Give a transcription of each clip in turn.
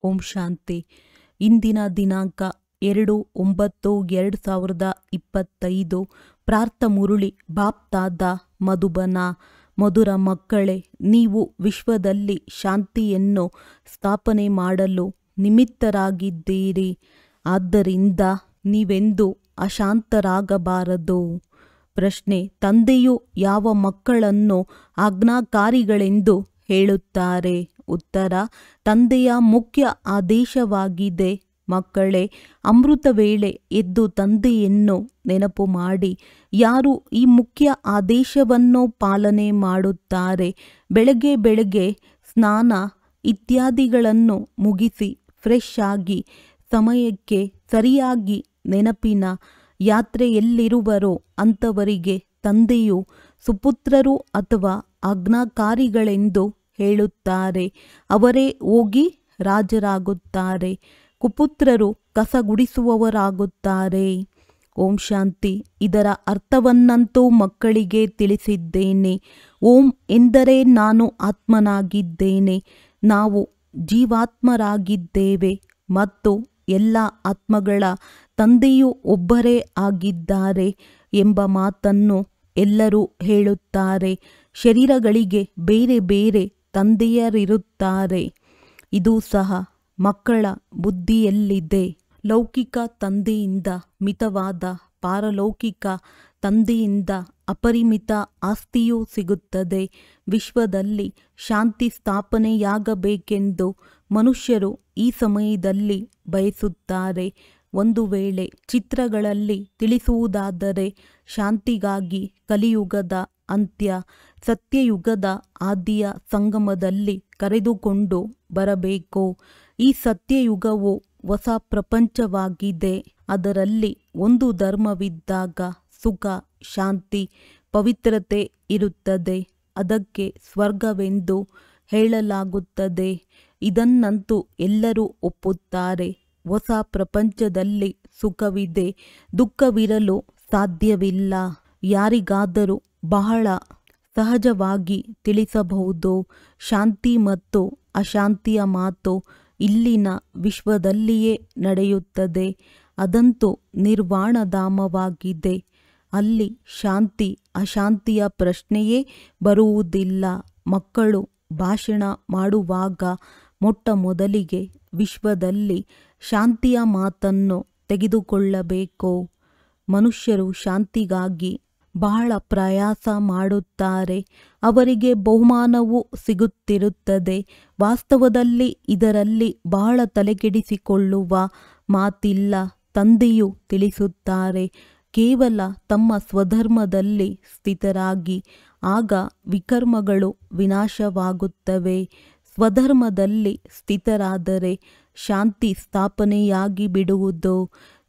ಓಂ ಶಾಂತಿ. ಇಂದಿನ ದಿನಾಂಕ 2/9/2025. ಪ್ರಾರ್ಥ ಮುರುಳಿ ಬಾಪ್ತಾದ ಮಧುಬನ. ಮಧುರ ಮಕ್ಕಳೇ, ನೀವು ವಿಶ್ವದಲ್ಲಿ ಶಾಂತಿಯನ್ನು ಸ್ಥಾಪನೆ ಮಾಡಲು ನಿಮಿತ್ತರಾಗಿದ್ದೀರಿ. ಆದ್ದರಿಂದ ನೀವೆಂದೂ ಅಶಾಂತರಾಗಬಾರದು. ಪ್ರಶ್ನೆ: ತಂದೆಯು ಯಾವ ಮಕ್ಕಳನ್ನು ಆಜ್ಞಾಕಾರಿಗಳೆಂದು ಹೇಳುತ್ತಾರೆ? ಉತ್ತರ: ತಂದೆಯ ಮುಖ್ಯ ಆದೇಶವಾಗಿದೆ. ಮಕ್ಕಳೇ, ಅಮೃತ ವೇಳೆ ಎದ್ದು ತಂದೆಯನ್ನು ನೆನಪು ಮಾಡಿ. ಯಾರು ಈ ಮುಖ್ಯ ಆದೇಶವನ್ನು ಪಾಲನೆ ಮಾಡುತ್ತಾರೆ, ಬೆಳಗ್ಗೆ ಬೆಳಗ್ಗೆ ಸ್ನಾನ ಇತ್ಯಾದಿಗಳನ್ನು ಮುಗಿಸಿ ಫ್ರೆಶ್ ಆಗಿ ಸಮಯಕ್ಕೆ ಸರಿಯಾಗಿ ನೆನಪಿನ ಯಾತ್ರೆಯಲ್ಲಿರುವರೋ ಅಂಥವರಿಗೆ ತಂದೆಯು ಸುಪುತ್ರರು ಅಥವಾ ಆಜ್ಞಾಕಾರಿಗಳೆಂದು ಹೇಳುತ್ತಾರೆ. ಅವರೇ ಹೋಗಿ ರಾಜರಾಗುತ್ತಾರೆ. ಕುಪುತ್ರರು ಕಸಗುಡಿಸುವವರಾಗುತ್ತಾರೆ. ಓಂ ಶಾಂತಿ. ಇದರ ಅರ್ಥವನ್ನಂತೂ ಮಕ್ಕಳಿಗೆ ತಿಳಿಸಿದ್ದೇನೆ. ಓಂ ಎಂದರೆ ನಾನು ಆತ್ಮನಾಗಿದ್ದೇನೆ. ನಾವು ಜೀವಾತ್ಮರಾಗಿದ್ದೇವೆ ಮತ್ತು ಎಲ್ಲ ಆತ್ಮಗಳ ತಂದೆಯೂ ಒಬ್ಬರೇ ಆಗಿದ್ದಾರೆ ಎಂಬ ಮಾತನ್ನು ಎಲ್ಲರೂ ಹೇಳುತ್ತಾರೆ. ಶರೀರಗಳಿಗೆ ಬೇರೆ ಬೇರೆ ತಂದೆಯರಿರುತ್ತಾರೆ. ಇದು ಸಹ ಮಕ್ಕಳ ಬುದ್ಧಿಯಲ್ಲಿದೆ. ಲೌಕಿಕ ತಂದೆಯಿಂದ ಮಿತವಾದ, ಪಾರಲೌಕಿಕ ತಂದೆಯಿಂದ ಅಪರಿಮಿತ ಆಸ್ತಿಯೂ ಸಿಗುತ್ತದೆ. ವಿಶ್ವದಲ್ಲಿ ಶಾಂತಿ ಸ್ಥಾಪನೆಯಾಗಬೇಕೆಂದು ಮನುಷ್ಯರು ಈ ಸಮಯದಲ್ಲಿ ಬಯಸುತ್ತಾರೆ. ಒಂದು ವೇಳೆ ಚಿತ್ರಗಳಲ್ಲಿ ತಿಳಿಸುವುದಾದರೆ, ಶಾಂತಿಗಾಗಿ ಕಲಿಯುಗದ ಅಂತ್ಯ ಸತ್ಯಯುಗದ ಆದಿಯ ಸಂಗಮದಲ್ಲಿ ಕರೆದುಕೊಂಡು ಬರಬೇಕು. ಈ ಸತ್ಯಯುಗವು ಹೊಸ ಪ್ರಪಂಚವಾಗಿದೆ. ಅದರಲ್ಲಿ ಒಂದು ಧರ್ಮವಿದ್ದಾಗ ಸುಖ, ಶಾಂತಿ, ಪವಿತ್ರತೆ ಇರುತ್ತದೆ. ಅದಕ್ಕೆ ಸ್ವರ್ಗವೆಂದು ಹೇಳಲಾಗುತ್ತದೆ. ಇದನ್ನಂತೂ ಎಲ್ಲರೂ ಒಪ್ಪುತ್ತಾರೆ. ಹೊಸ ಪ್ರಪಂಚದಲ್ಲಿ ಸುಖವಿದೆ, ದುಃಖವಿರಲು ಸಾಧ್ಯವಿಲ್ಲ. ಯಾರಿಗಾದರೂ ಬಹಳ ಸಹಜವಾಗಿ ತಿಳಿಸಬಹುದು. ಶಾಂತಿ ಮತ್ತು ಅಶಾಂತಿಯ ಮಾತು ಇಲ್ಲಿನ ವಿಶ್ವದಲ್ಲಿಯೇ ನಡೆಯುತ್ತದೆ. ಅದಂತೂ ನಿರ್ವಾಣಧಾಮವಾಗಿದೆ. ಅಲ್ಲಿ ಶಾಂತಿ ಅಶಾಂತಿಯ ಪ್ರಶ್ನೆಯೇ ಬರುವುದಿಲ್ಲ. ಮಕ್ಕಳು ಭಾಷಣ ಮಾಡುವಾಗ ಮೊಟ್ಟ ಮೊದಲಿಗೆ ವಿಶ್ವದಲ್ಲಿ ಶಾಂತಿಯ ಮಾತನ್ನು ತೆಗೆದುಕೊಳ್ಳಬೇಕು. ಮನುಷ್ಯರು ಶಾಂತಿಗಾಗಿ ಬಹಳ ಪ್ರಯಾಸ ಮಾಡುತ್ತಾರೆ. ಅವರಿಗೆ ಬಹುಮಾನವೂ ಸಿಗುತ್ತಿರುತ್ತದೆ. ವಾಸ್ತವದಲ್ಲಿ ಇದರಲ್ಲಿ ಬಹಳ ತಲೆಕೆಡಿಸಿಕೊಳ್ಳುವ ಮಾತಿಲ್ಲ. ತಂದೆಯು ತಿಳಿಸುತ್ತಾರೆ, ಕೇವಲ ತಮ್ಮ ಸ್ವಧರ್ಮದಲ್ಲಿ ಸ್ಥಿತರಾಗಿ, ಆಗ ವಿಕರ್ಮಗಳು ವಿನಾಶವಾಗುತ್ತವೆ. ಸ್ವಧರ್ಮದಲ್ಲಿ ಸ್ಥಿತರಾದರೆ ಶಾಂತಿ ಸ್ಥಾಪನೆಯಾಗಿ ಬಿಡುವುದು.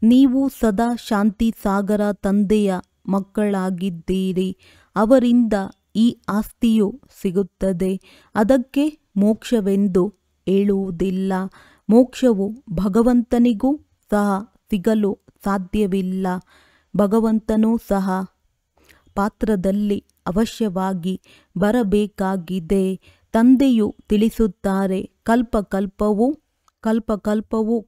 ನೀವು ಸದಾ ಶಾಂತಿ ಸಾಗರ ತಂದೆಯ ಮಕ್ಕಳಾಗಿದ್ದೀರಿ. ಅವರಿಂದ ಈ ಆಸ್ತಿಯು ಸಿಗುತ್ತದೆ. ಅದಕ್ಕೆ ಮೋಕ್ಷವೆಂದು ಹೇಳುವುದಿಲ್ಲ. ಮೋಕ್ಷವು ಭಗವಂತನಿಗೂ ಸಹ ಸಿಗಲು ಸಾಧ್ಯವಿಲ್ಲ. ಭಗವಂತನೂ ಸಹ ಪಾತ್ರದಲ್ಲಿ ಅವಶ್ಯವಾಗಿ ಬರಬೇಕಾಗಿದೆ. ತಂದೆಯು ತಿಳಿಸುತ್ತಾರೆ, ಕಲ್ಪಕಲ್ಪವೂ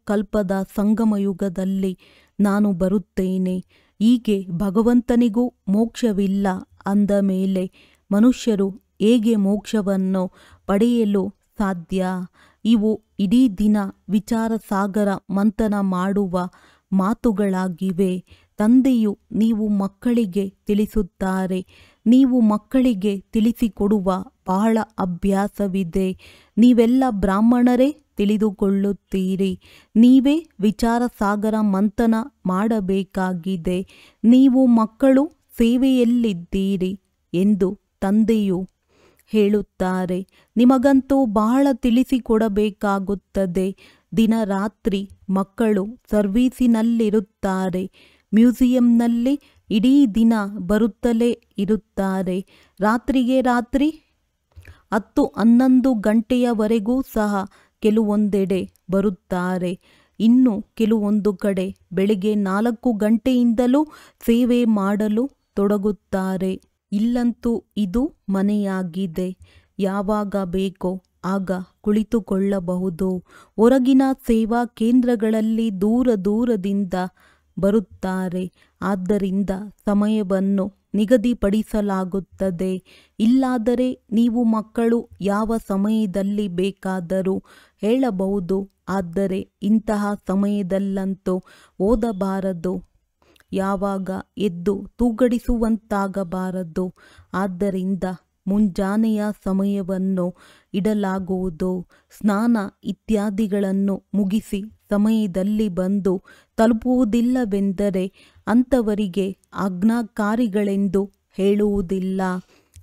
ಕಲ್ಪದ ಸಂಗಮಯುಗದಲ್ಲಿ ನಾನು ಬರುತ್ತೇನೆ. ಹೀಗೆ ಭಗವಂತನಿಗೂ ಮೋಕ್ಷವಿಲ್ಲ ಅಂದ ಮೇಲೆ ಮನುಷ್ಯರು ಹೇಗೆ ಮೋಕ್ಷವನ್ನು ಪಡೆಯಲು ಸಾಧ್ಯ? ಇವು ಇಡೀ ದಿನ ವಿಚಾರ ಸಾಗರ ಮಂಥನ ಮಾಡುವ ಮಾತುಗಳಾಗಿವೆ. ತಂದೆಯು ನೀವು ಮಕ್ಕಳಿಗೆ ತಿಳಿಸುತ್ತಾರೆ. ನೀವು ಮಕ್ಕಳಿಗೆ ತಿಳಿಸಿಕೊಡುವ ಬಹಳ ಅಭ್ಯಾಸವಿದೆ. ನೀವೆಲ್ಲ ಬ್ರಾಹ್ಮಣರೇ ತಿಳಿದುಕೊಳ್ಳುತ್ತೀರಿ. ನೀವೇ ವಿಚಾರ ಸಾಗರ ಮಂಥನ ಮಾಡಬೇಕಾಗಿದೆ. ನೀವು ಮಕ್ಕಳು ಸೇವೆಯಲ್ಲಿದ್ದೀರಿ ಎಂದು ತಂದೆಯು ಹೇಳುತ್ತಾರೆ. ನಿಮಗಂತೂ ಬಹಳ ತಿಳಿಸಿಕೊಡಬೇಕಾಗುತ್ತದೆ. ದಿನ ರಾತ್ರಿ ಮಕ್ಕಳು ಸರ್ವೀಸಿನಲ್ಲಿರುತ್ತಾರೆ. ಮ್ಯೂಸಿಯಂನಲ್ಲಿ ಇಡೀ ದಿನ ಬರುತ್ತಲೇ ಇರುತ್ತಾರೆ. ರಾತ್ರಿಗೆ ರಾತ್ರಿ 10-11 ಗಂಟೆಯವರೆಗೂ ಸಹ ಕೆಲವೊಂದೆಡೆ ಬರುತ್ತಾರೆ. ಇನ್ನು ಕೆಲವೊಂದು ಕಡೆ ಬೆಳಿಗ್ಗೆ 4 ಗಂಟೆಯಿಂದಲೂ ಸೇವೆ ಮಾಡಲು ತೊಡಗುತ್ತಾರೆ. ಇಲ್ಲಂತೂ ಇದು ಮನೆಯಾಗಿದೆ. ಯಾವಾಗ ಬೇಕೋ ಆಗ ಕುಳಿತುಕೊಳ್ಳಬಹುದು. ಹೊರಗಿನ ಸೇವಾ ಕೇಂದ್ರಗಳಲ್ಲಿ ದೂರ ದೂರದಿಂದ ಬರುತ್ತಾರೆ. ಆದ್ದರಿಂದ ಸಮಯವನ್ನು ನಿಗದಿಪಡಿಸಲಾಗುತ್ತದೆ. ಇಲ್ಲಾದರೆ ನೀವು ಮಕ್ಕಳು ಯಾವ ಸಮಯದಲ್ಲಿ ಬೇಕಾದರೂ ಹೇಳಬಹುದು. ಆದರೆ ಇಂತಹ ಸಮಯದಲ್ಲಂತೂ ಓದಬಾರದು. ಯಾವಾಗ ಎದ್ದು ತೂಗಡಿಸುವಂತಾಗಬಾರದು. ಆದ್ದರಿಂದ ಮುಂಜಾನೆಯ ಸಮಯವನ್ನು ಇಡಲಾಗುವುದು. ಸ್ನಾನ ಇತ್ಯಾದಿಗಳನ್ನು ಮುಗಿಸಿ ಸಮಯದಲ್ಲಿ ಬಂದು ತಲುಪುವುದಿಲ್ಲವೆಂದರೆ ಅಂಥವರಿಗೆ ಆಜ್ಞಾಕಾರಿಗಳೆಂದು ಹೇಳುವುದಿಲ್ಲ.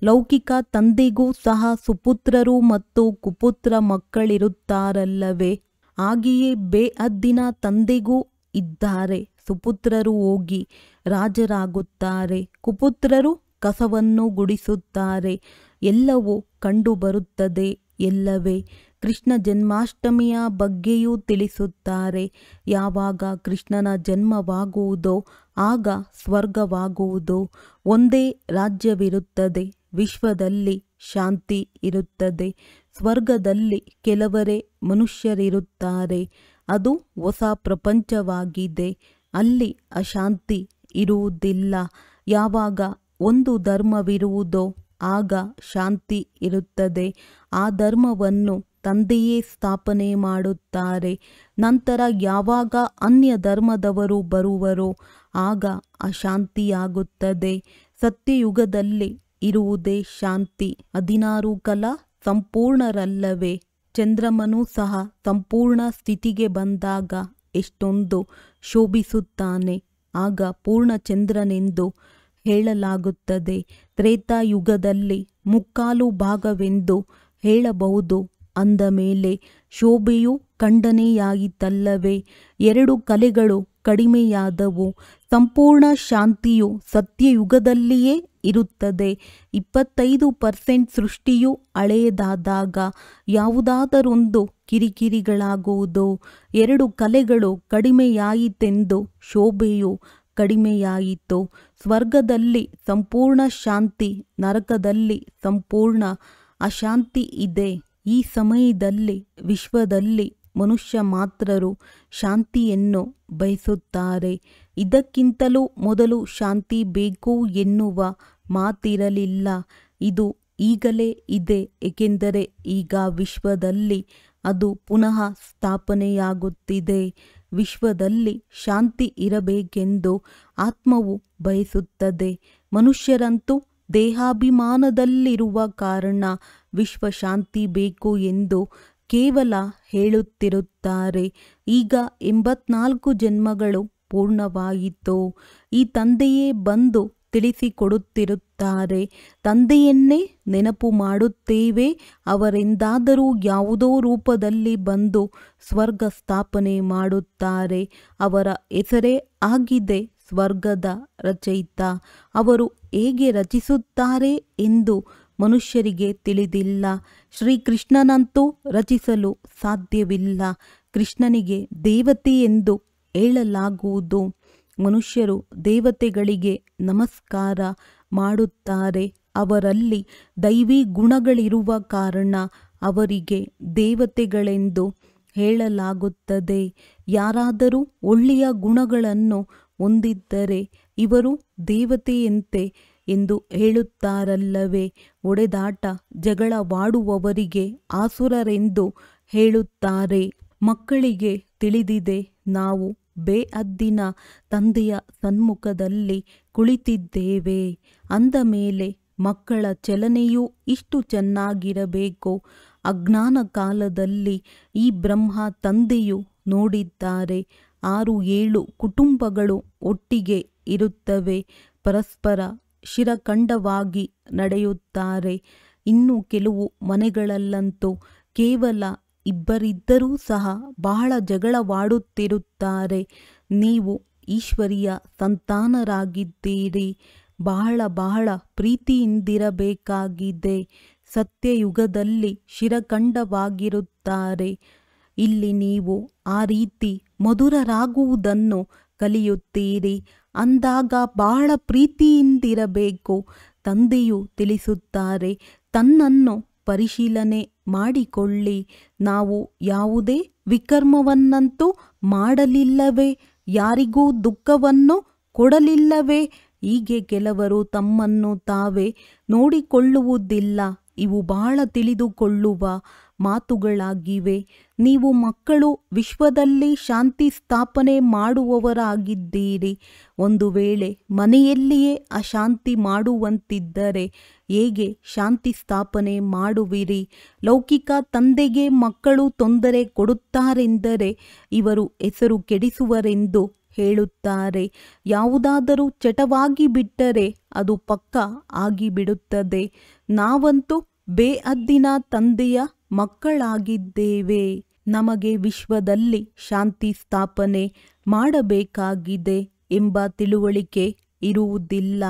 ಲೌಕಿಕ ತಂದೆಗೂ ಸಹ ಸುಪುತ್ರರು ಮತ್ತು ಕುಪುತ್ರ ಮಕ್ಕಳಿರುತ್ತಾರಲ್ಲವೇ? ಹಾಗೆಯೇ ಬೇಅದ್ದಿನ ತಂದೆಗೂ ಇದ್ದಾರೆ. ಸುಪುತ್ರರು ಹೋಗಿ ರಾಜರಾಗುತ್ತಾರೆ, ಕುಪುತ್ರರು ಕಸವನ್ನು ಗುಡಿಸುತ್ತಾರೆ. ಎಲ್ಲವೂ ಕಂಡುಬರುತ್ತದೆ ಎಲ್ಲವೇ? ಕೃಷ್ಣ ಜನ್ಮಾಷ್ಟಮಿಯ ಬಗ್ಗೆಯೂ ತಿಳಿಸುತ್ತಾರೆ. ಯಾವಾಗ ಕೃಷ್ಣನ ಜನ್ಮವಾಗುವುದೋ ಆಗ ಸ್ವರ್ಗವಾಗುವುದು. ಒಂದೇ ರಾಜ್ಯವಿರುತ್ತದೆ. ವಿಶ್ವದಲ್ಲಿ ಶಾಂತಿ ಇರುತ್ತದೆ. ಸ್ವರ್ಗದಲ್ಲಿ ಕೆಲವರೇ ಮನುಷ್ಯರಿರುತ್ತಾರೆ. ಅದು ಹೊಸ ಪ್ರಪಂಚವಾಗಿದೆ. ಅಲ್ಲಿ ಅಶಾಂತಿ ಇರುವುದಿಲ್ಲ. ಯಾವಾಗ ಒಂದು ಧರ್ಮವಿರುವುದೋ ಆಗ ಶಾಂತಿ ಇರುತ್ತದೆ. ಆ ಧರ್ಮವನ್ನು ತಂದೆಯೇ ಸ್ಥಾಪನೆ ಮಾಡುತ್ತಾರೆ. ನಂತರ ಯಾವಾಗ ಅನ್ಯ ಧರ್ಮದವರು ಬರುವರೋ ಆಗ ಅಶಾಂತಿಯಾಗುತ್ತದೆ. ಸತ್ಯಯುಗದಲ್ಲಿ ಇರುವುದೇ ಶಾಂತಿ. 16 ಕಲಾ ಸಂಪೂರ್ಣರಲ್ಲವೇ? ಚಂದ್ರಮನೂ ಸಹ ಸಂಪೂರ್ಣ ಸ್ಥಿತಿಗೆ ಬಂದಾಗ ಎಷ್ಟೊಂದು ಶೋಭಿಸುತ್ತಾನೆ. ಆಗ ಪೂರ್ಣಚಂದ್ರನೆಂದು ಹೇಳಲಾಗುತ್ತದೆ. ತ್ರೇತಾಯುಗದಲ್ಲಿ ಮುಕ್ಕಾಲು ಭಾಗವೆಂದು ಹೇಳಬಹುದು. ಅಂದ ಮೇಲೆ ಶೋಭೆಯು ಖಂಡನೆಯಾಯಿತಲ್ಲವೇ? 2 ಕಲೆಗಳು ಕಡಿಮೆಯಾದವು. ಸಂಪೂರ್ಣ ಶಾಂತಿಯು ಸತ್ಯಯುಗದಲ್ಲಿಯೇ ಇರುತ್ತದೆ. 25% ಸೃಷ್ಟಿಯು ಹಳೆಯದಾದಾಗ ಯಾವುದಾದರೊಂದು ಕಿರಿಕಿರಿಗಳಾಗುವುದು. 2 ಕಲೆಗಳು ಕಡಿಮೆಯಾಯಿತೆಂದು ಶೋಭೆಯು ಕಡಿಮೆಯಾಯಿತು. ಸ್ವರ್ಗದಲ್ಲಿ ಸಂಪೂರ್ಣ ಶಾಂತಿ, ನರಕದಲ್ಲಿ ಸಂಪೂರ್ಣ ಅಶಾಂತಿ ಇದೆ. ಈ ಸಮಯದಲ್ಲಿ ವಿಶ್ವದಲ್ಲಿ ಮನುಷ್ಯ ಮಾತ್ರರು ಶಾಂತಿಯನ್ನು ಬಯಸುತ್ತಾರೆ. ಇದಕ್ಕಿಂತಲೂ ಮೊದಲು ಶಾಂತಿ ಬೇಕು ಎನ್ನುವ ಮಾತಿರಲಿಲ್ಲ. ಇದು ಈಗಲೇ ಇದೆ. ಏಕೆಂದರೆ ಈಗ ವಿಶ್ವದಲ್ಲಿ ಅದು ಪುನಃ ಸ್ಥಾಪನೆಯಾಗುತ್ತಿದೆ. ವಿಶ್ವದಲ್ಲಿ ಶಾಂತಿ ಇರಬೇಕೆಂದು ಆತ್ಮವು ಬಯಸುತ್ತದೆ. ಮನುಷ್ಯರಂತೂ ದೇಹಾಭಿಮಾನದಲ್ಲಿರುವ ಕಾರಣ ವಿಶ್ವ ಶಾಂತಿ ಬೇಕು ಎಂದು ಕೇವಲ ಹೇಳುತ್ತಿರುತ್ತಾರೆ. ಈಗ 84 ಜನ್ಮಗಳು ಪೂರ್ಣವಾಯಿತು. ಈ ತಂದೆಯೇ ಬಂದು ತಿಳಿಸಿಕೊಡುತ್ತಿರುತ್ತಾರೆ. ತಂದೆಯನ್ನೇ ನೆನಪು ಮಾಡುತ್ತೇವೆ. ಅವರೆಂದಾದರೂ ಯಾವುದೋ ರೂಪದಲ್ಲಿ ಬಂದು ಸ್ವರ್ಗ ಸ್ಥಾಪನೆ ಮಾಡುತ್ತಾರೆ. ಅವರ ಹೆಸರೇ ಆಗಿದೆ ಸ್ವರ್ಗದ ರಚಯಿತ. ಅವರು ಹೇಗೆ ರಚಿಸುತ್ತಾರೆ ಎಂದು ಮನುಷ್ಯರಿಗೆ ತಿಳಿದಿಲ್ಲ. ಶ್ರೀಕೃಷ್ಣನಂತೂ ರಚಿಸಲು ಸಾಧ್ಯವಿಲ್ಲ. ಕೃಷ್ಣನಿಗೆ ದೇವತೆ ಎಂದು ಹೇಳಲಾಗುವುದು. ಮನುಷ್ಯರು ದೇವತೆಗಳಿಗೆ ನಮಸ್ಕಾರ ಮಾಡುತ್ತಾರೆ. ಅವರಲ್ಲಿ ದೈವಿ ಗುಣಗಳಿರುವ ಕಾರಣ ಅವರಿಗೆ ದೇವತೆಗಳೆಂದು ಹೇಳಲಾಗುತ್ತದೆ. ಯಾರಾದರೂ ಒಳ್ಳೆಯ ಗುಣಗಳನ್ನು ಹೊಂದಿದ್ದರೆ ಇವರು ದೇವತೆಯಂತೆ ಎಂದು ಹೇಳುತ್ತಾರಲ್ಲವೇ? ಒಡೆದಾಟ ಜಗಳವಾಡುವವರಿಗೆ ಆಸುರರೆಂದು ಹೇಳುತ್ತಾರೆ. ಮಕ್ಕಳಿಗೆ ತಿಳಿದಿದೆ, ನಾವು ಬೇಅದ್ದಿನ ತಂದೆಯ ಸನ್ಮುಖದಲ್ಲಿ ಕುಳಿತಿದ್ದೇವೆ. ಅಂದ ಮೇಲೆ ಮಕ್ಕಳ ಚಲನೆಯೂ ಇಷ್ಟು ಚೆನ್ನಾಗಿರಬೇಕು. ಅಜ್ಞಾನ ಕಾಲದಲ್ಲಿ ಈ ಬ್ರಹ್ಮ ತಂದೆಯು ನೋಡಿದ್ದಾರೆ. 6-7 ಕುಟುಂಬಗಳು ಒಟ್ಟಿಗೆ ಇರುತ್ತವೆ. ಪರಸ್ಪರ ಶಿರಖಂಡವಾಗಿ ನಡೆಯುತ್ತಾರೆ. ಇನ್ನು ಕೆಲವು ಮನೆಗಳಲ್ಲಂತೂ ಕೇವಲ ಇಬ್ಬರಿದ್ದರೂ ಸಹ ಬಹಳ ಜಗಳವಾಡುತ್ತಿರುತ್ತಾರೆ. ನೀವು ಈಶ್ವರಿಯ ಸಂತಾನರಾಗಿದ್ದೀರಿ. ಬಹಳ ಪ್ರೀತಿಯಿಂದಿರಬೇಕಾಗಿದೆ. ಸತ್ಯಯುಗದಲ್ಲಿ ಶಿರಖಂಡವಾಗಿರುತ್ತಾರೆ. ಇಲ್ಲಿ ನೀವು ಆ ರೀತಿ ಮಧುರರಾಗುವುದನ್ನು ಕಲಿಯುತ್ತೀರಿ. ಅಂದಾಗ ಬಹಳ ಪ್ರೀತಿಯಿಂದಿರಬೇಕು. ತಂದೆಯು ತಿಳಿಸುತ್ತಾರೆ, ತನ್ನನ್ನು ಪರಿಶೀಲನೆ ಮಾಡಿಕೊಳ್ಳಿ. ನಾವು ಯಾವುದೇ ವಿಕರ್ಮವನ್ನಂತೂ ಮಾಡಲಿಲ್ಲವೇ? ಯಾರಿಗೂ ದುಃಖವನ್ನು ಕೊಡಲಿಲ್ಲವೇ? ಹೀಗೆ ಕೆಲವರು ತಮ್ಮನ್ನು ತಾವೇ ನೋಡಿಕೊಳ್ಳುವುದಿಲ್ಲ. ಇವು ಬಹಳ ತಿಳಿದುಕೊಳ್ಳುವ ಮಾತುಗಳಾಗಿವೆ. ನೀವು ಮಕ್ಕಳು ವಿಶ್ವದಲ್ಲಿ ಶಾಂತಿ ಸ್ಥಾಪನೆ ಮಾಡುವವರಾಗಿದ್ದೀರಿ. ಒಂದು ವೇಳೆ ಮನೆಯಲ್ಲಿಯೇ ಅಶಾಂತಿ ಮಾಡುವಂತಿದ್ದರೆ ಹೇಗೆ ಶಾಂತಿ ಸ್ಥಾಪನೆ ಮಾಡುವಿರಿ? ಲೌಕಿಕ ತಂದೆಗೆ ಮಕ್ಕಳು ತೊಂದರೆ ಕೊಡುತ್ತಾರೆಂದರೆ ಇವರು ಹೆಸರು ಕೆಡಿಸುವರೆಂದು ಹೇಳುತ್ತಾರೆ. ಯಾವುದಾದರೂ ಚಟವಾಗಿ ಬಿಟ್ಟರೆ ಅದು ಪಕ್ಕ ಆಗಿಬಿಡುತ್ತದೆ. ನಾವಂತೂ ಬೇಅದ್ದಿನ ತಂದೆಯ ಮಕ್ಕಳಾಗಿದ್ದೇವೆ. ನಮಗೆ ವಿಶ್ವದಲ್ಲಿ ಶಾಂತಿ ಸ್ಥಾಪನೆ ಮಾಡಬೇಕಾಗಿದೆ ಎಂಬ ತಿಳುವಳಿಕೆ ಇರುವುದಿಲ್ಲ.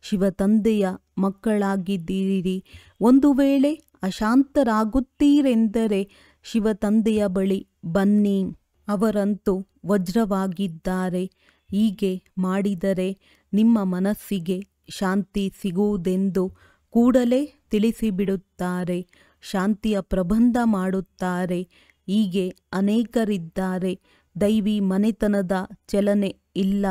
ಶಿವತಂದೆಯ ಮಕ್ಕಳಾಗಿದ್ದೀರಿ. ಒಂದು ವೇಳೆ ಅಶಾಂತರಾಗುತ್ತೀರೆಂದರೆ ಶಿವತಂದೆಯ ಬಳಿ ಬನ್ನಿ. ಅವರಂತೂ ವಜ್ರವಾಗಿದ್ದಾರೆ. ಹೀಗೆ ಮಾಡಿದರೆ ನಿಮ್ಮ ಮನಸ್ಸಿಗೆ ಶಾಂತಿ ಸಿಗುವುದೆಂದು ಕೂಡಲೇ ತಿಳಿಸಿಬಿಡುತ್ತಾರೆ. ಶಾಂತಿಯ ಪ್ರಬಂಧ ಮಾಡುತ್ತಾರೆ. ಹೀಗೆ ಅನೇಕರಿದ್ದಾರೆ. ದೈವಿ ಮನೆತನದ ಚಲನೆ ಇಲ್ಲ.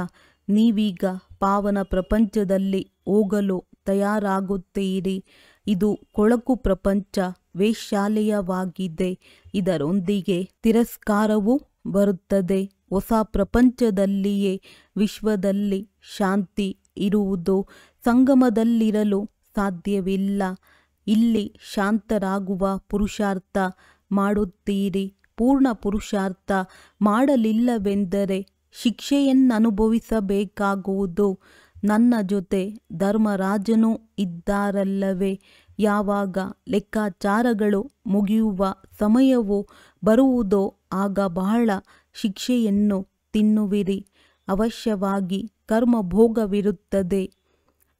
ನೀವೀಗ ಪಾವನ ಪ್ರಪಂಚದಲ್ಲಿ ಹೋಗಲು ತಯಾರಾಗುತ್ತೀರಿ. ಇದು ಕೊಳಕು ಪ್ರಪಂಚ, ವೇಶ್ಯಾಲಯವಾಗಿದೆ. ಇದರೊಂದಿಗೆ ತಿರಸ್ಕಾರವೂ ಬರುತ್ತದೆ. ಹೊಸ ಪ್ರಪಂಚದಲ್ಲಿಯೇ ವಿಶ್ವದಲ್ಲಿ ಶಾಂತಿ ಇರುವುದು. ಸಂಗಮದಲ್ಲಿರಲು ಸಾಧ್ಯವಿಲ್ಲ. ಇಲ್ಲಿ ಶಾಂತರಾಗುವ ಪುರುಷಾರ್ಥ ಮಾಡುತ್ತೀರಿ. ಪೂರ್ಣ ಪುರುಷಾರ್ಥ ಮಾಡಲಿಲ್ಲವೆಂದರೆ ಶಿಕ್ಷೆಯನ್ನನುಭವಿಸಬೇಕಾಗುವುದು. ನನ್ನ ಜೊತೆ ಧರ್ಮರಾಜನೂ ಇದ್ದಾರಲ್ಲವೇ? ಯಾವಾಗ ಲೆಕ್ಕಾಚಾರಗಳು ಮುಗಿಯುವ ಸಮಯವು ಬರುವುದೋ ಆಗ ಬಹಳ ಶಿಕ್ಷೆಯನ್ನು ತಿನ್ನುವಿರಿ. ಅವಶ್ಯವಾಗಿ ಕರ್ಮಭೋಗವಿರುತ್ತದೆ.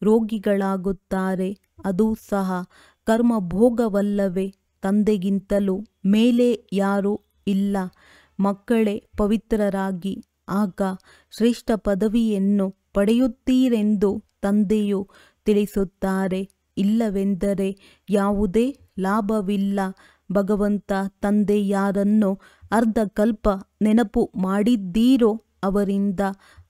ರೋಗಿಗಳಾಗುತ್ತಾರೆ. ಅದೂ ಸಹ ಕರ್ಮಭೋಗವಲ್ಲವೇ? ತಂದೆಗಿಂತಲೂ ಮೇಲೆ ಯಾರೂ ಇಲ್ಲ. ಮಕ್ಕಳೇ ಪವಿತ್ರರಾಗಿ ಆಗ ಶ್ರೇಷ್ಠ ಪದವಿಯನ್ನು ಪಡೆಯುತ್ತೀರೆಂದು ತಂದೆಯು ತಿಳಿಸುತ್ತಾರೆ. ಇಲ್ಲವೆಂದರೆ ಯಾವುದೇ ಲಾಭವಿಲ್ಲ. ಭಗವಂತ ತಂದೆ ಯಾರನ್ನು ಅರ್ಧಕಲ್ಪ ನೆನಪು ಮಾಡಿದ್ದೀರೋ ಅವರಿಂದ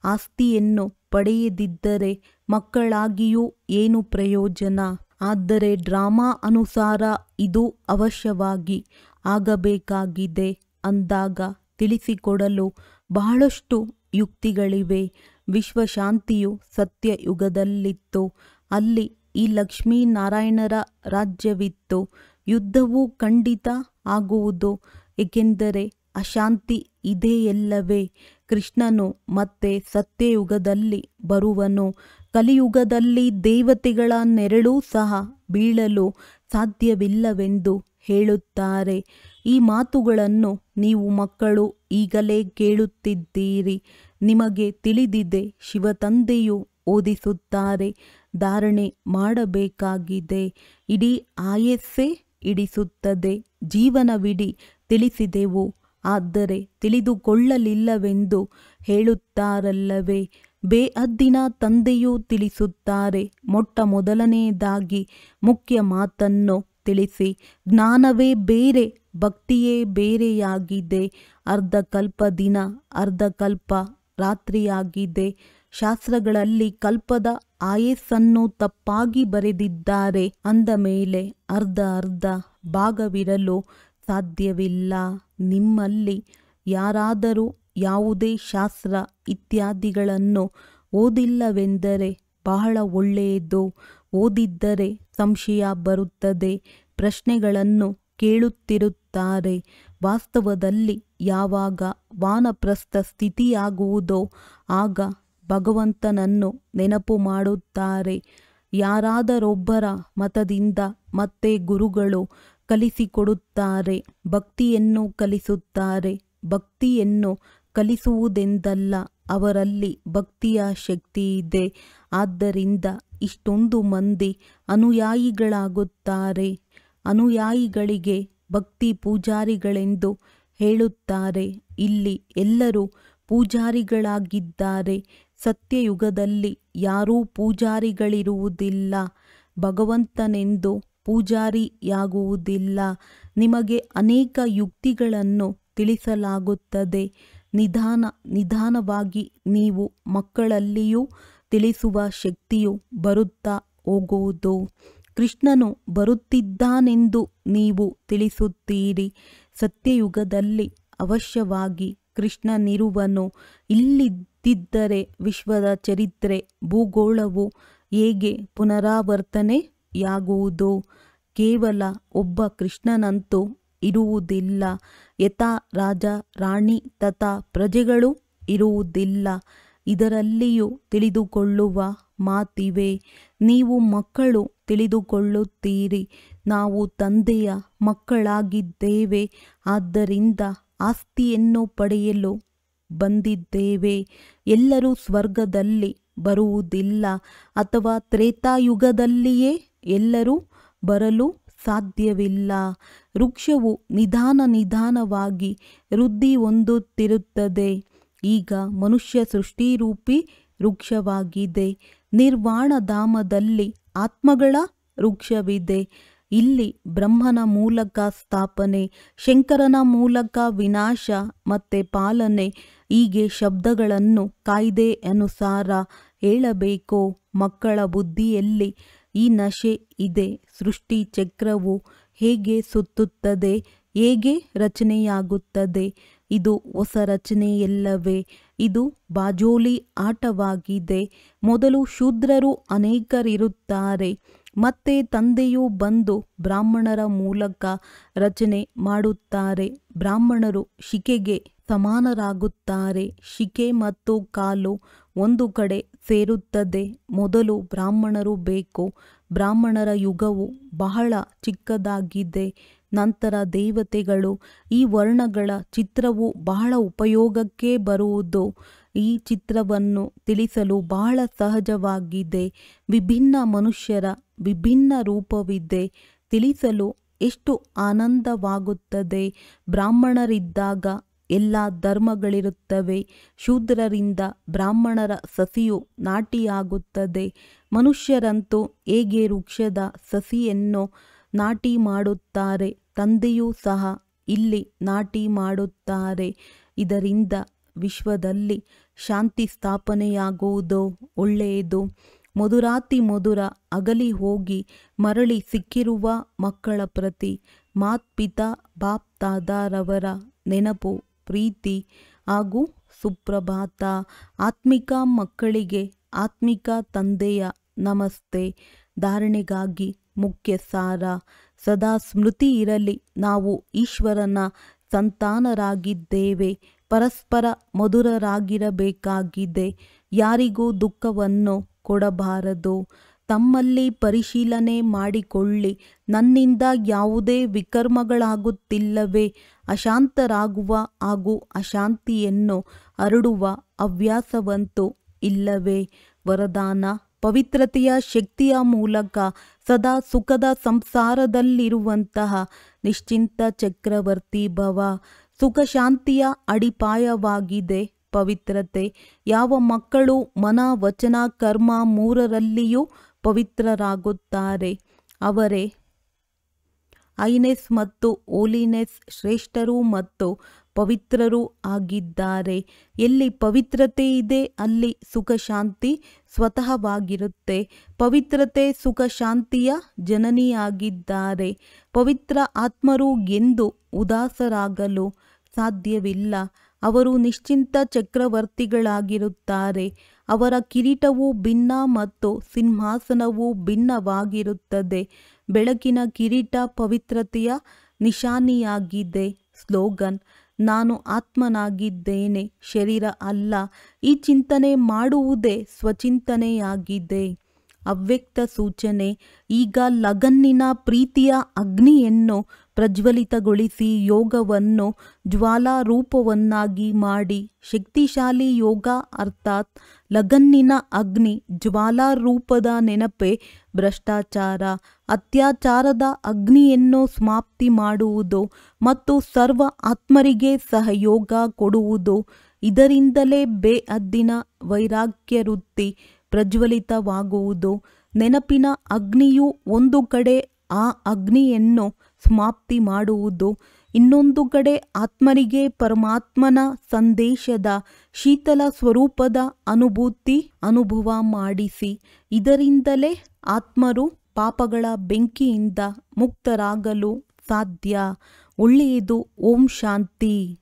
ಆಸ್ತಿಯನ್ನು ಪಡೆಯದಿದ್ದರೆ ಮಕ್ಕಳಾಗಿಯೂ ಏನು ಪ್ರಯೋಜನ? ಆದರೆ ಡ್ರಾಮಾ ಅನುಸಾರ ಇದು ಅವಶ್ಯವಾಗಿ ಆಗಬೇಕಾಗಿದೆ ಅಂದಾಗ ತಿಳಿಸಿಕೊಡಲು ಬಹಳಷ್ಟು ಯುಕ್ತಿಗಳಿವೆ. ವಿಶ್ವಶಾಂತಿಯು ಸತ್ಯಯುಗದಲ್ಲಿತ್ತು. ಅಲ್ಲಿ ಈ ಲಕ್ಷ್ಮೀನಾರಾಯಣರ ರಾಜ್ಯವಿತ್ತು. ಯುದ್ಧವೂ ಖಂಡಿತ ಆಗುವುದು. ಏಕೆಂದರೆ ಅಶಾಂತಿ ಇದೆಯಲ್ಲವೇ? ಕೃಷ್ಣನು ಮತ್ತೆ ಸತ್ಯಯುಗದಲ್ಲಿ ಬರುವನು. ಕಲಿಯುಗದಲ್ಲಿ ದೇವತೆಗಳ ನೆರಳೂ ಸಹ ಬೀಳಲು ಸಾಧ್ಯವಿಲ್ಲವೆಂದು ಹೇಳುತ್ತಾರೆ. ಈ ಮಾತುಗಳನ್ನು ನೀವು ಮಕ್ಕಳು ಈಗಲೇ ಕೇಳುತ್ತಿದ್ದೀರಿ. ನಿಮಗೆ ತಿಳಿದಿದೆ. ಶಿವತಂದೆಯು ಓದಿಸುತ್ತಾರೆ. ಧಾರಣೆ ಮಾಡಬೇಕಾಗಿದೆ. ಇಡೀ ಆಯಸ್ಸೇ ಹಿಡಿಸುತ್ತದೆ. ಜೀವನವಿಡೀ ತಿಳಿಸಿದೆವು, ಆದರೆ ತಿಳಿದುಕೊಳ್ಳಲಿಲ್ಲವೆಂದು ಹೇಳುತ್ತಾರಲ್ಲವೇ? ಬೇಅದ್ದಿನ ತಂದೆಯೂ ತಿಳಿಸುತ್ತಾರೆ. ಮೊಟ್ಟ ಮೊದಲನೆಯದಾಗಿ ಮುಖ್ಯ ಮಾತನ್ನು ತಿಳಿಸಿ. ಜ್ಞಾನವೇ ಬೇರೆ, ಭಕ್ತಿಯೇ ಬೇರೆಯಾಗಿದೆ. ಅರ್ಧಕಲ್ಪ ದಿನ, ಅರ್ಧಕಲ್ಪ ರಾತ್ರಿಯಾಗಿದೆ. ಶಾಸ್ತ್ರಗಳಲ್ಲಿ ಕಲ್ಪದ ಆಯಸ್ಸನ್ನು ತಪ್ಪಾಗಿ ಬರೆದಿದ್ದಾರೆ. ಅಂದ ಮೇಲೆ ಅರ್ಧ ಭಾಗವಿರಲು ಸಾಧ್ಯವಿಲ್ಲ. ನಿಮ್ಮಲ್ಲಿ ಯಾರಾದರೂ ಯಾವುದೇ ಶಾಸ್ತ್ರ ಇತ್ಯಾದಿಗಳನ್ನು ಓದಿಲ್ಲವೆಂದರೆ ಬಹಳ ಒಳ್ಳೆಯದು. ಓದಿದ್ದರೆ ಸಂಶಯ ಬರುತ್ತದೆ. ಪ್ರಶ್ನೆಗಳನ್ನು ಕೇಳುತ್ತಿರುತ್ತಾರೆ. ವಾಸ್ತವದಲ್ಲಿ ಯಾವಾಗ ವಾನಪ್ರಸ್ಥ ಸ್ಥಿತಿಯಾಗುವುದೋ ಆಗ ಭಗವಂತನನ್ನು ನೆನಪು ಮಾಡುತ್ತಾರೆ. ಯಾರಾದರೊಬ್ಬರ ಮತದಿಂದ ಮತ್ತೆ ಗುರುಗಳು ಕಲಿಸಿಕೊಡುತ್ತಾರೆ. ಭಕ್ತಿಯನ್ನು ಕಲಿಸುತ್ತಾರೆ. ಭಕ್ತಿಯನ್ನು ಕಲಿಸುವುದೆಂದಲ್ಲ, ಅವರಲ್ಲಿ ಭಕ್ತಿಯ ಶಕ್ತಿ ಇದೆ. ಆದ್ದರಿಂದ ಇಷ್ಟೊಂದು ಮಂದಿ ಅನುಯಾಯಿಗಳಾಗುತ್ತಾರೆ. ಅನುಯಾಯಿಗಳಿಗೆ ಭಕ್ತಿ ಪೂಜಾರಿಗಳೆಂದು ಹೇಳುತ್ತಾರೆ. ಇಲ್ಲಿ ಎಲ್ಲರೂ ಪೂಜಾರಿಗಳಾಗಿದ್ದಾರೆ. ಸತ್ಯಯುಗದಲ್ಲಿ ಯಾರೂ ಪೂಜಾರಿಗಳಿರುವುದಿಲ್ಲ. ಭಗವಂತನೆಂದು ಪೂಜಾರಿಯಾಗುವುದಿಲ್ಲ. ನಿಮಗೆ ಅನೇಕ ಯುಕ್ತಿಗಳನ್ನು ತಿಳಿಸಲಾಗುತ್ತದೆ. ನಿಧಾನವಾಗಿ ನೀವು ಮಕ್ಕಳಲ್ಲಿಯೂ ತಿಳಿಸುವ ಶಕ್ತಿಯು ಬರುತ್ತಾ ಹೋಗುವುದು. ಕೃಷ್ಣನು ಬರುತ್ತಿದ್ದಾನೆಂದು ನೀವು ತಿಳಿಸುತ್ತೀರಿ. ಸತ್ಯಯುಗದಲ್ಲಿ ಅವಶ್ಯವಾಗಿ ಕೃಷ್ಣನಿರುವನು. ಇಲ್ಲದಿದ್ದರೆ ವಿಶ್ವದ ಚರಿತ್ರೆ ಭೂಗೋಳವು ಹೇಗೆ ಪುನರಾವರ್ತನೆಯಾಗುವುದು? ಕೇವಲ ಒಬ್ಬ ಕೃಷ್ಣನಂತೂ ಇರುವುದಿಲ್ಲ. ಯಥಾ ರಾಜ ರಾಣಿ ತಥಾ ಪ್ರಜೆಗಳು ಇರುವುದಿಲ್ಲ. ಇದರಲ್ಲಿಯೂ ತಿಳಿದುಕೊಳ್ಳುವ ಮಾತಿವೆ. ನೀವು ಮಕ್ಕಳು ತಿಳಿದುಕೊಳ್ಳುತ್ತೀರಿ. ನಾವು ತಂದೆಯ ಮಕ್ಕಳಾಗಿದ್ದೇವೆ. ಆದ್ದರಿಂದ ಆಸ್ತಿಯನ್ನು ಪಡೆಯಲು ಬಂದಿದ್ದೇವೆ. ಎಲ್ಲರೂ ಸ್ವರ್ಗದಲ್ಲಿ ಬರುವುದಿಲ್ಲ, ಅಥವಾ ತ್ರೇತಾಯುಗದಲ್ಲಿಯೇ ಎಲ್ಲರೂ ಬರಲು ಸಾಧ್ಯವಿಲ್ಲ. ವೃಕ್ಷವು ನಿಧಾನವಾಗಿ ವೃದ್ಧಿ ಹೊಂದುತ್ತಿರುತ್ತದೆ. ಈಗ ಮನುಷ್ಯ ಸೃಷ್ಟಿರೂಪಿ ವೃಕ್ಷವಾಗಿದೆ. ನಿರ್ವಾಣಧಾಮದಲ್ಲಿ ಆತ್ಮಗಳ ವೃಕ್ಷವಿದೆ. ಇಲ್ಲಿ ಬ್ರಹ್ಮನ ಮೂಲಕ ಸ್ಥಾಪನೆ, ಶಂಕರನ ಮೂಲಕ ವಿನಾಶ ಮತ್ತೆ ಪಾಲನೆ. ಹೀಗೆ ಶಬ್ದಗಳನ್ನು ಕಾಯ್ದೆ ಅನುಸಾರ ಹೇಳಬೇಕು. ಮಕ್ಕಳ ಬುದ್ಧಿಯಲ್ಲಿ ಈ ನಶೆ ಇದೆ. ಸೃಷ್ಟಿ ಚಕ್ರವು ಹೇಗೆ ಸುತ್ತುತ್ತದೆ, ಹೇಗೆ ರಚನೆಯಾಗುತ್ತದೆ? ಇದು ಹೊಸ ರಚನೆಯಲ್ಲವೇ? ಇದು ಬಾಜೋಲಿ ಆಟವಾಗಿದೆ. ಮೊದಲು ಶೂದ್ರರು ಅನೇಕರಿರುತ್ತಾರೆ. ಮತ್ತೆ ತಂದೆಯು ಬಂದು ಬ್ರಾಹ್ಮಣರ ಮೂಲಕ ರಚನೆ ಮಾಡುತ್ತಾರೆ. ಬ್ರಾಹ್ಮಣರು ಶಿಕೆಗೆ ಸಮಾನರಾಗುತ್ತಾರೆ. ಶಿಕೆ ಮತ್ತು ಕಾಲು ಒಂದು ಕಡೆ ಸೇರುತ್ತದೆ. ಮೊದಲು ಬ್ರಾಹ್ಮಣರು ಬೇಕು. ಬ್ರಾಹ್ಮಣರ ಯುಗವು ಬಹಳ ಚಿಕ್ಕದಾಗಿದೆ. ನಂತರ ದೇವತೆಗಳು. ಈ ವರ್ಣಗಳ ಚಿತ್ರವು ಬಹಳ ಉಪಯೋಗಕ್ಕೆ ಬರುವುದು. ಈ ಚಿತ್ರವನ್ನು ತಿಳಿಸಲು ಬಹಳ ಸಹಜವಾಗಿದೆ. ವಿಭಿನ್ನ ಮನುಷ್ಯರ ವಿಭಿನ್ನ ರೂಪವಿದೆ. ತಿಳಿಸಲು ಎಷ್ಟು ಆನಂದವಾಗುತ್ತದೆ. ಬ್ರಾಹ್ಮಣರಿದ್ದಾಗ ಎಲ್ಲ ಧರ್ಮಗಳಿರುತ್ತವೆ. ಶೂದ್ರರಿಂದ ಬ್ರಾಹ್ಮಣರ ಸಸಿಯು ನಾಟಿಯಾಗುತ್ತದೆ. ಮನುಷ್ಯರಂತೂ ಹೇಗೆ ವೃಕ್ಷದ ಸಸಿಯನ್ನು ನಾಟಿ ಮಾಡುತ್ತಾರೆ, ತಂದೆಯೂ ಸಹ ಇಲ್ಲಿ ನಾಟಿ ಮಾಡುತ್ತಾರೆ. ಇದರಿಂದ ವಿಶ್ವದಲ್ಲಿ ಶಾಂತಿ ಸ್ಥಾಪನೆಯಾಗುವುದು ಒಳ್ಳೆಯದು. ಮಧುರಾತಿ ಮಧುರ ಅಗಲಿ ಹೋಗಿ ಮರಳಿ ಸಿಕ್ಕಿರುವ ಮಕ್ಕಳ ಪ್ರತಿ ಮಾತ್ಪಿತಾ ಬಾಪ್ ದಾದಾರವರ ನೆನಪು, ಪ್ರೀತಿ ಹಾಗೂ ಸುಪ್ರಭಾತ. ಆತ್ಮಿಕ ಮಕ್ಕಳಿಗೆ ಆತ್ಮಿಕ ತಂದೆಯ ನಮಸ್ತೆ. ಧಾರಣೆಗಾಗಿ ಮುಖ್ಯ ಸಾರ. ಸದಾ ಸ್ಮೃತಿ ಇರಲಿ, ನಾವು ಈಶ್ವರನ ಸಂತಾನರಾಗಿದ್ದೇವೆ. ಪರಸ್ಪರ ಮಧುರರಾಗಿರಬೇಕಾಗಿದೆ. ಯಾರಿಗೂ ದುಃಖವನ್ನು ಕೊಡಬಾರದು. ತಮ್ಮಲ್ಲಿ ಪರಿಶೀಲನೆ ಮಾಡಿಕೊಳ್ಳಿ. ನನ್ನಿಂದ ಯಾವುದೇ ವಿಕರ್ಮಗಳಾಗುತ್ತಿಲ್ಲವೇ? ಅಶಾಂತರಾಗುವ ಹಾಗೂ ಅಶಾಂತಿಯನ್ನು ಹರಡುವ ಹವ್ಯಾಸವಂತೂ ಇಲ್ಲವೇ? ವರದಾನ: ಪವಿತ್ರತೆಯ ಶಕ್ತಿಯ ಮೂಲಕ ಸದಾ ಸುಖದ ಸಂಸಾರದಲ್ಲಿರುವಂತಹ ನಿಶ್ಚಿಂತ ಚಕ್ರವರ್ತಿ ಭವ. ಸುಖ ಶಾಂತಿಯ ಅಡಿಪಾಯವಾಗಿದೆ ಪವಿತ್ರತೆ. ಯಾವ ಮಕ್ಕಳು ಮನ ವಚನ ಕರ್ಮ ಮೂರರಲ್ಲಿಯೂ ಪವಿತ್ರರಾಗುತ್ತಾರೆ ಅವರೇ ಐನೆಸ್ ಮತ್ತು ಹೋಲಿನೆಸ್ ಶ್ರೇಷ್ಠರು ಮತ್ತು ಪವಿತ್ರರೂ ಆಗಿದ್ದಾರೆ. ಎಲ್ಲಿ ಪವಿತ್ರತೆ ಇದೆ ಅಲ್ಲಿ ಸುಖ ಶಾಂತಿ ಸ್ವತಃವಾಗಿರುತ್ತೆ. ಪವಿತ್ರತೆ ಸುಖ ಶಾಂತಿಯ ಜನನಿಯಾಗಿದ್ದಾರೆ. ಪವಿತ್ರ ಆತ್ಮರು ಎಂದು ಉದಾಸರಾಗಲು ಸಾಧ್ಯವಿಲ್ಲ. ಅವರು ನಿಶ್ಚಿಂತ ಚಕ್ರವರ್ತಿಗಳಾಗಿರುತ್ತಾರೆ. ಅವರ ಕಿರೀಟವು ಭಿನ್ನ ಮತ್ತು ಸಿಂಹಾಸನವು ಭಿನ್ನವಾಗಿರುತ್ತದೆ. ಬೆಳಕಿನ ಕಿರೀಟ ಪವಿತ್ರತೆಯ ನಿಶಾನಿಯಾಗಿದೆ. ಸ್ಲೋಗನ್: ನಾನು ಆತ್ಮನಾಗಿದ್ದೇನೆ, ಶರೀರ ಅಲ್ಲ. ಈ ಚಿಂತನೆ ಮಾಡುವುದೇ ಸ್ವಚಿಂತನೆಯಾಗಿದೆ. ಅವ್ಯಕ್ತ ಸೂಚನೆ: ಈಗ ಲಗನ್ನಿನ ಪ್ರೀತಿಯ ಅಗ್ನಿಯನ್ನು ಪ್ರಜ್ವಲಿತಗೊಳಿಸಿ ಯೋಗವನ್ನು ಜ್ವಾಲಾರೂಪವನ್ನಾಗಿ ಮಾಡಿ. ಶಕ್ತಿಶಾಲಿ ಯೋಗ ಅರ್ಥಾತ್ ಲಗನ್ನಿನ ಅಗ್ನಿ. ಜ್ವಾಲಾರೂಪದ ನೆನಪೇ ಭ್ರಷ್ಟಾಚಾರ. ಅತ್ಯಾಚಾರದ ಅಗ್ನಿಯನ್ನು ಸಮಾಪ್ತಿ ಮಾಡುವುದು ಮತ್ತು ಸರ್ವ ಆತ್ಮರಿಗೆ ಸಹಯೋಗ ಕೊಡುವುದು. ಇದರಿಂದಲೇ ಬೇಹದ್ದಿನ ವೈರಾಗ್ಯ ವೃತ್ತಿ ಪ್ರಜ್ವಲಿತವಾಗುವುದು. ನೆನಪಿನ ಅಗ್ನಿಯು ಒಂದು ಕಡೆ ಆ ಅಗ್ನಿಯನ್ನು ಸಮಾಪ್ತಿ ಮಾಡುವುದು. ಇನ್ನೊಂದು ಕಡೆ ಆತ್ಮರಿಗೆ ಪರಮಾತ್ಮನ ಸಂದೇಶದ ಶೀತಲ ಸ್ವರೂಪದ ಅನುಭವ ಮಾಡಿಸಿ. ಇದರಿಂದಲೇ ಆತ್ಮರು ಪಾಪಗಳ ಬೆಂಕಿಯಿಂದ ಮುಕ್ತರಾಗಲು ಸಾಧ್ಯ. ಒಳ್ಳೆಯದು. ಓಂ ಶಾಂತಿ.